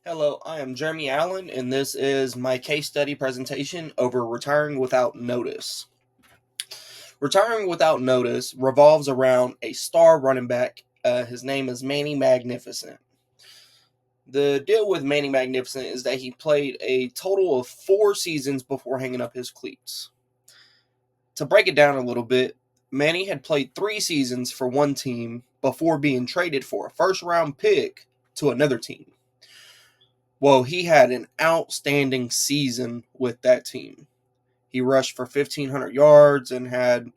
Hello, I am Jeremy Allen, and this is my case study presentation over retiring without notice. Retiring without notice revolves around a star running back. His name is Manny Magnificent. The deal with Manny Magnificent is that he played a total of 4 seasons before hanging up his cleats. To break it down a little bit, Manny had played 3 seasons for one team before being traded for a first round pick to another team. Well, he had an outstanding season with that team. He rushed for 1,500 yards and had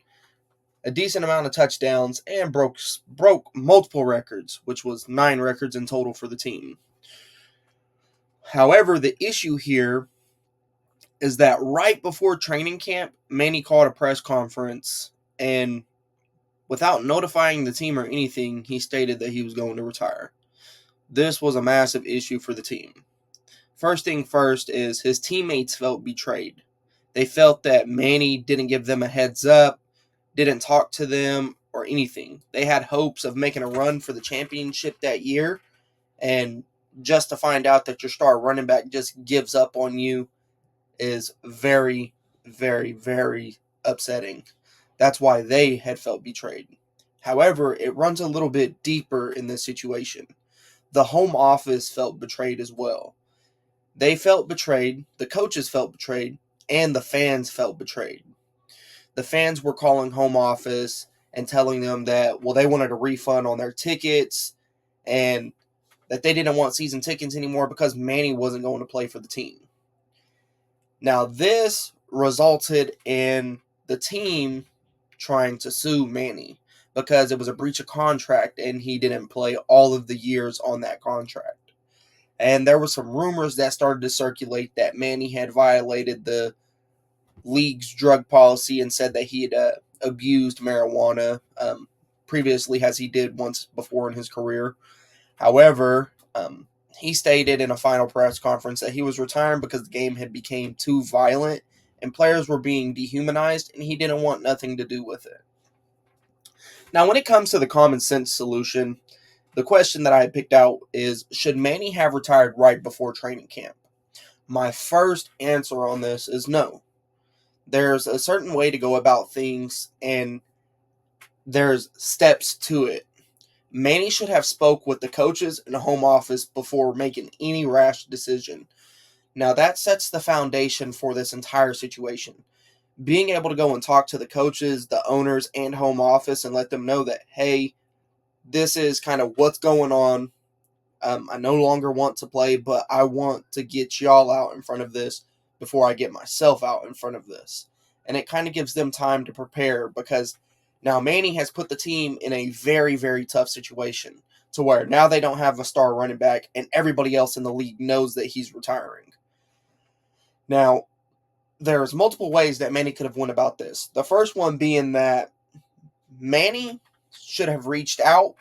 a decent amount of touchdowns and broke multiple records, which was 9 records in total for the team. However, the issue here is that right before training camp, Manny called a press conference and without notifying the team or anything, he stated that he was going to retire. This was a massive issue for the team. First thing first is his teammates felt betrayed. They felt that Manny didn't give them a heads up, didn't talk to them, or anything. They had hopes of making a run for the championship that year, and just to find out that your star running back just gives up on you is very, very, very upsetting. That's why they had felt betrayed. However, it runs a little bit deeper in this situation. The home office felt betrayed as well. They felt betrayed, the coaches felt betrayed, and the fans felt betrayed. The fans were calling home office and telling them that, well, they wanted a refund on their tickets and that they didn't want season tickets anymore because Manny wasn't going to play for the team. Now, this resulted in the team trying to sue Manny because it was a breach of contract and he didn't play all of the years on that contract. And there were some rumors that started to circulate that Manny had violated the league's drug policy and said that he had abused marijuana previously, as he did once before in his career. However, he stated in a final press conference that he was retiring because the game had become too violent and players were being dehumanized, and he didn't want nothing to do with it. Now, when it comes to the common sense solution, the question that I had picked out is, should Manny have retired right before training camp? My first answer on this is no. There's a certain way to go about things, and there's steps to it. Manny should have spoke with the coaches and the home office before making any rash decision. Now, that sets the foundation for this entire situation. Being able to go and talk to the coaches, the owners, and home office and let them know that, hey, this is kind of what's going on. I no longer want to play, but I want to get y'all out in front of this before I get myself out in front of this. And it kind of gives them time to prepare because now Manny has put the team in a very, very tough situation to where now they don't have a star running back and everybody else in the league knows that he's retiring. Now, there's multiple ways that Manny could have went about this. The first one being that Manny should have reached out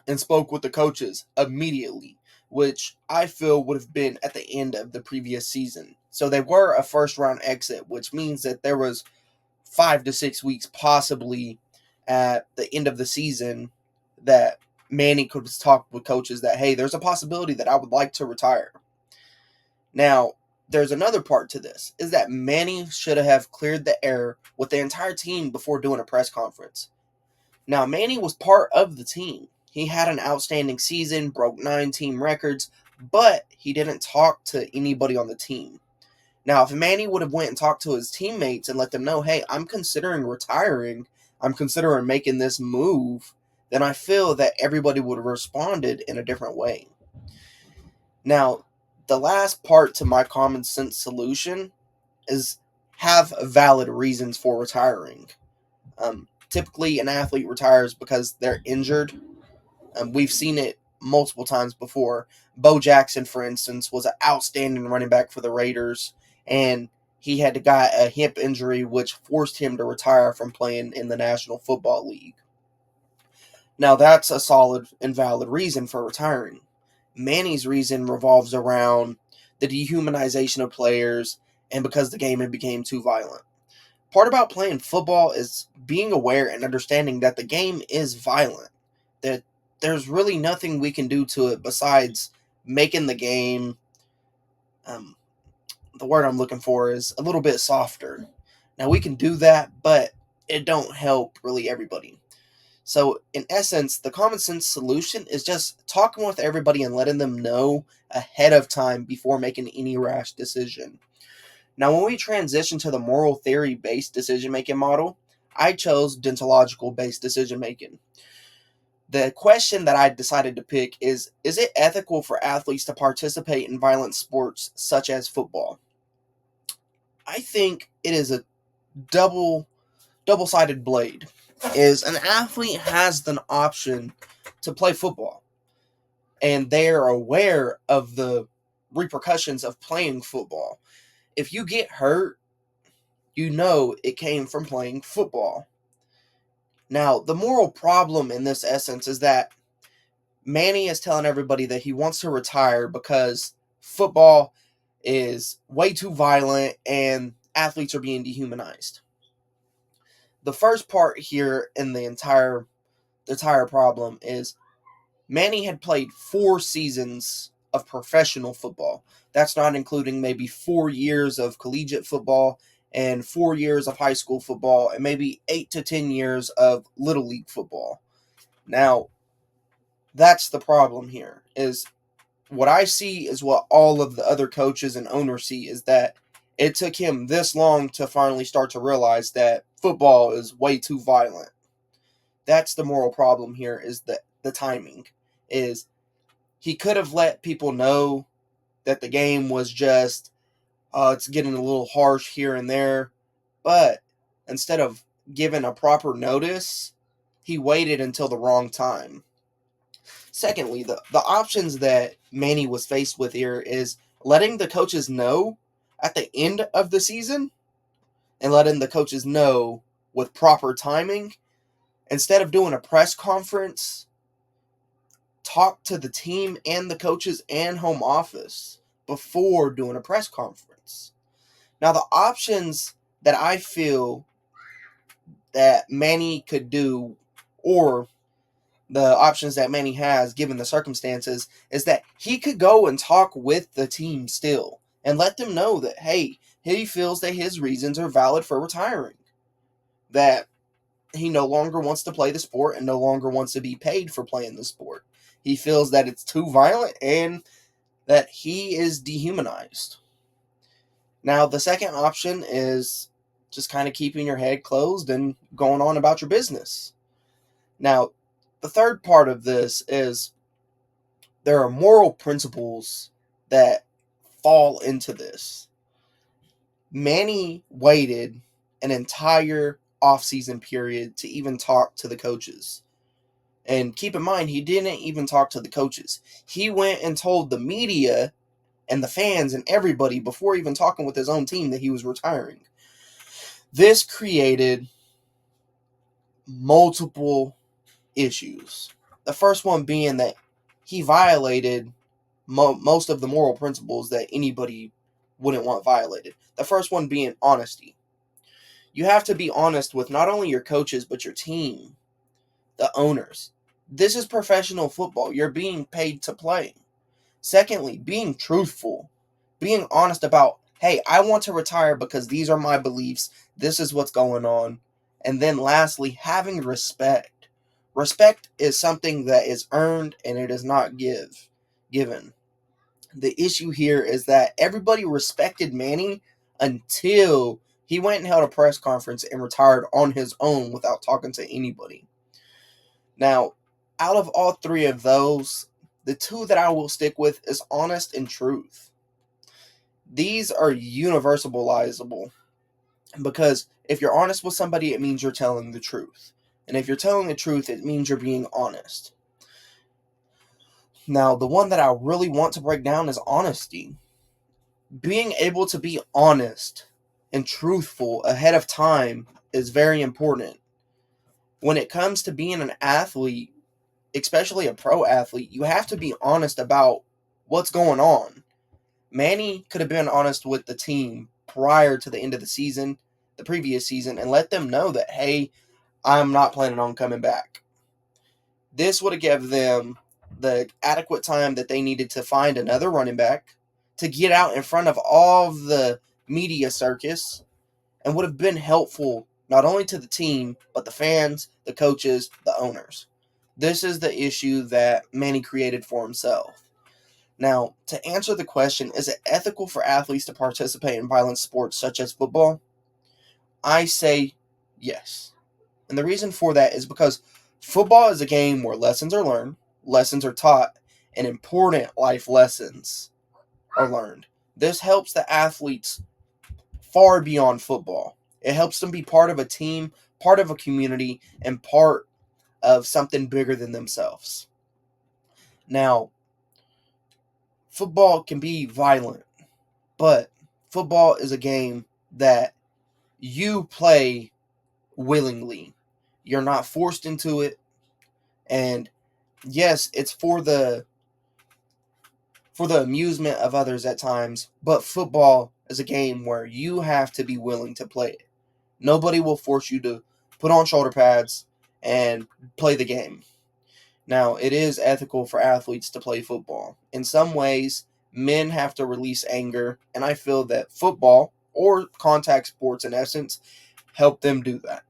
and spoke with the coaches immediately, which I feel would have been at the end of the previous season. So they were a first round exit, which means that there was 5 to 6 weeks possibly at the end of the season that Manny could talk with coaches that, hey, there's a possibility that I would like to retire. Now, there's another part to this, is that Manny should have cleared the air with the entire team before doing a press conference. Now, Manny was part of the team. He had an outstanding season, broke 9 team records, but he didn't talk to anybody on the team. Now, if Manny would have went and talked to his teammates and let them know, hey, I'm considering retiring, I'm considering making this move, then I feel that everybody would have responded in a different way. Now, the last part to my common sense solution is have valid reasons for retiring. Typically, an athlete retires because they're injured. We've seen it multiple times before. Bo Jackson, for instance, was an outstanding running back for the Raiders, and he had got a hip injury which forced him to retire from playing in the National Football League. Now, that's a solid and valid reason for retiring. Manny's reason revolves around the dehumanization of players and because the game had become too violent. Part about playing football is being aware and understanding that the game is violent, that there's really nothing we can do to it besides making the game, the word I'm looking for is a little bit softer. Now we can do that, but it don't help really everybody. So in essence, the common sense solution is just talking with everybody and letting them know ahead of time before making any rash decision. Now when we transition to the moral theory based decision making model, I chose deontological based decision making. The question that I decided to pick is it ethical for athletes to participate in violent sports such as football? I think it is a double-sided blade. Is an athlete has the option to play football, and they're aware of the repercussions of playing football. If you get hurt, you know it came from playing football. Now, the moral problem in this essence is that Manny is telling everybody that he wants to retire because football is way too violent and athletes are being dehumanized. The first part here in the entire problem is Manny had played 4 seasons of professional football. That's not including maybe 4 years of collegiate football and 4 years of high school football and maybe 8 to 10 years of little league football. Now, that's the problem here. Is what I see is what all of the other coaches and owners see, is that it took him this long to finally start to realize that football is way too violent. That's the moral problem here, is that the timing is he could have let people know that the game was just it's getting a little harsh here and there, but instead of giving a proper notice, he waited until the wrong time. Secondly, the options that Manny was faced with here is letting the coaches know at the end of the season and letting the coaches know with proper timing. Instead of doing a press conference, talk to the team and the coaches and home office before doing a press conference. Now, the options that I feel that Manny could do, or the options that Manny has given the circumstances, is that he could go and talk with the team still and let them know that, hey, he feels that his reasons are valid for retiring, that he no longer wants to play the sport and no longer wants to be paid for playing the sport. He feels that it's too violent and that he is dehumanized. Now, the second option is just kind of keeping your head closed and going on about your business. Now, the third part of this is there are moral principles that fall into this. Manny waited an entire off-season period to even talk to the coaches. And keep in mind, he didn't even talk to the coaches. He went and told the media and the fans and everybody before even talking with his own team that he was retiring. This created multiple issues. The first one being that he violated most of the moral principles that anybody wouldn't want violated. The first one being honesty. You have to be honest with not only your coaches, but your team, the owners. This is professional football. You're being paid to play. Secondly, being truthful. Being honest about, hey, I want to retire because these are my beliefs. This is what's going on. And then lastly, having respect. Respect is something that is earned and it is not given. The issue here is that everybody respected Manny until he went and held a press conference and retired on his own without talking to anybody. Now, out of all three of those, the two that I will stick with is honest and truth. These are universalizable because if you're honest with somebody, it means you're telling the truth. And if you're telling the truth, it means you're being honest. Now, the one that I really want to break down is honesty. Being able to be honest and truthful ahead of time is very important. When it comes to being an athlete, especially a pro athlete, you have to be honest about what's going on. Manny could have been honest with the team prior to the end of the season, the previous season, and let them know that, hey, I'm not planning on coming back. This would have given them the adequate time that they needed to find another running back, to get out in front of all of the media circus, and would have been helpful not only to the team, but the fans, the coaches, the owners. This is the issue that Manny created for himself. Now, to answer the question, is it ethical for athletes to participate in violent sports such as football? I say yes. And the reason for that is because football is a game where lessons are learned, lessons are taught, and important life lessons are learned. This helps the athletes far beyond football. It helps them be part of a team, part of a community, and part of something bigger than themselves. Now, football can be violent, but football is a game that you play willingly. You're not forced into it, and yes, it's for the amusement of others at times, but football is a game where you have to be willing to play it. Nobody will force you to put on shoulder pads and play the game. Now, it is ethical for athletes to play football. In some ways, men have to release anger, and I feel that football, or contact sports in essence, help them do that.